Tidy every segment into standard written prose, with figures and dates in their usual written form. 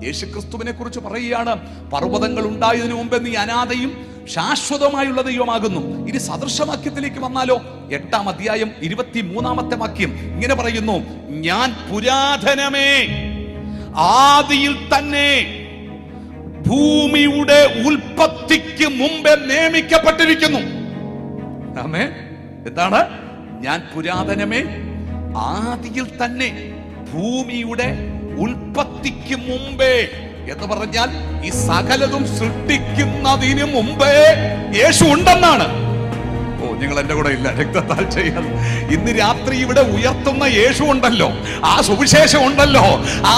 യേശുക്രിസ്തുവിനെ കുറിച്ച് പറയുകയാണ്, പർവ്വതങ്ങൾ ഉണ്ടായതിനു മുമ്പ് നീ അനാഥയും ശാശ്വതമായുള്ള ദൈവമാകുന്നു. ഇനി സദൃശവാക്യത്തിലേക്ക് വന്നാലോ, 8-ാം അധ്യായം 23-ാമത്തെ വാക്യം ഇങ്ങനെ പറയുന്നു, ഞാൻ പുരാതനമേ ആദിയിൽ തന്നെ ഭൂമിയുടെ ഉൽപ്പത്തിക്ക് മുമ്പേ നിയമിക്കപ്പെട്ടിരിക്കുന്നു. ആമേൻ. എന്താണ്? ഞാൻ പുരാതനമേ ആദിയിൽ തന്നെ ഭൂമിയുടെ ഉൽപ്പത്തിക്ക് മുമ്പേ എന്ന് പറഞ്ഞാൽ ഈ സകലതും സൃഷ്ടിക്കുന്നതിന് മുമ്പേ യേശു ഉണ്ടെന്നാണ്. ഓ, നിങ്ങൾ എന്റെ കൂടെ ഇല്ല. രക്തത്താൽ ചെയ്യാൻ ഇന്ന് രാത്രി ഇവിടെ ഉയർത്തുന്ന യേശു ഉണ്ടല്ലോ, ആ സുവിശേഷം ഉണ്ടല്ലോ.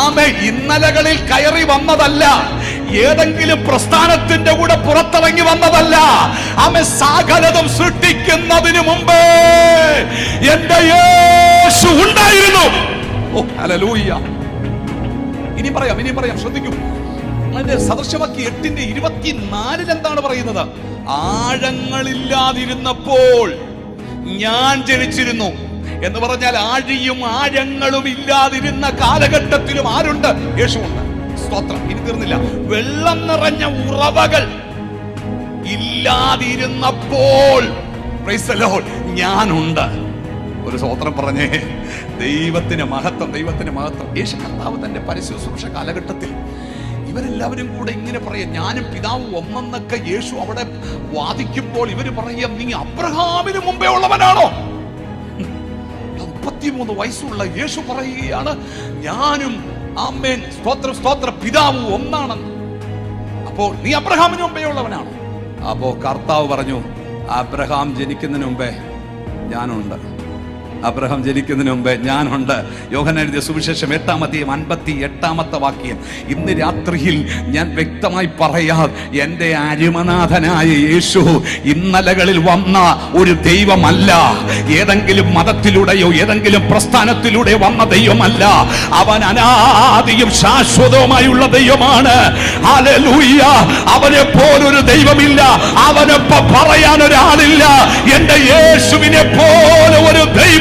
ആമേ. ഇന്നലകളിൽ കയറി വന്നതല്ല, ഏതെങ്കിലും പ്രസ്ഥാനത്തിന്റെ കൂടെ പുറത്തിറങ്ങി വന്നതല്ല. ആമേ. സകലതും സൃഷ്ടിക്കുന്നതിന് മുമ്പേ എന്റെ യേശു ഉണ്ടായിരുന്നു. ഓ, ഹല്ലേലൂയ. ഇനി പറയാം, ശ്രദ്ധിക്കൂ. അതിന്റെ സദൃശവാക്യം 8:24 എന്താണ് പറയുന്നത്? ആഴങ്ങളില്ലാതിരുന്നപ്പോൾ ഞാൻ ജനിച്ചിരുന്നു എന്ന് പറഞ്ഞാൽ ആഴിയും ആഴങ്ങളും ഇല്ലാതിരുന്ന കാലഘട്ടത്തിലും ആരുണ്ട്? യേശുവുണ്ട്. സ്തോത്രം. ഇനി തീർന്നില്ല. വെള്ളം നിറഞ്ഞ ഉറവകൾ ഇല്ലാതിരുന്നപ്പോൾ പ്രൈസ് ദി ലോർഡ് ഞാനുണ്ട്. ഒരു സ്തോത്രം പറഞ്ഞേ. ദൈവത്തിന് മഹത്വം, ദൈവത്തിന് മഹത്വം. യേശു കർത്താവ് തന്റെ പരസ്യശുശ്രൂഷ കാലഘട്ടത്തിൽ ഇവരെല്ലാവരും കൂടെ ഇങ്ങനെ പറയാം, ഞാനും പിതാവും ഒന്നെന്നൊക്കെ യേശു അവിടെ വാദിക്കുമ്പോൾ ഇവര് പറയാം, നീ അബ്രഹാമിന് മുമ്പേ ഉള്ളവനാണോ? 33 വയസ്സുള്ള യേശു പറയുകയാണ്, ഞാനും ആമേൻ സ്തോത്രം സ്തോത്രം പിതാവും ഒന്നാണെന്ന്. അപ്പോ നീ അബ്രഹാമിന് മുമ്പേ ഉള്ളവനാണോ? അപ്പോ കർത്താവ് പറഞ്ഞു, അബ്രഹാം ജനിക്കുന്നതിന് മുമ്പേ ഞാനുണ്ട്. അബ്രഹാം ജനിക്കുന്നതിന് മുമ്പേ ഞാനുണ്ട്. യോഹന്നാൻ എഴുതിയ സുവിശേഷം 8-ാം അധ്യായം 58-ാമത്തെ വാക്യം. ഇന്ന് രാത്രിയിൽ ഞാൻ വ്യക്തമായി പറയാം, എന്റെ അരുമനാഥനായ യേശു ഇന്നലകളിൽ വന്ന ഒരു ദൈവമല്ല, ഏതെങ്കിലും മതത്തിലൂടെയോ ഏതെങ്കിലും പ്രസ്ഥാനത്തിലൂടെ വന്ന ദൈവമല്ല. അവൻ അനാദിയും ശാശ്വതവുമായുള്ള ദൈവമാണ്. ഹല്ലേലൂയ. അവനെ പോലൊരു ദൈവമില്ല, അവനൊപ്പം പറയാൻ ഒരാളില്ല. എന്റെ യേശുവിനെ പോലെ ഒരു ദൈവം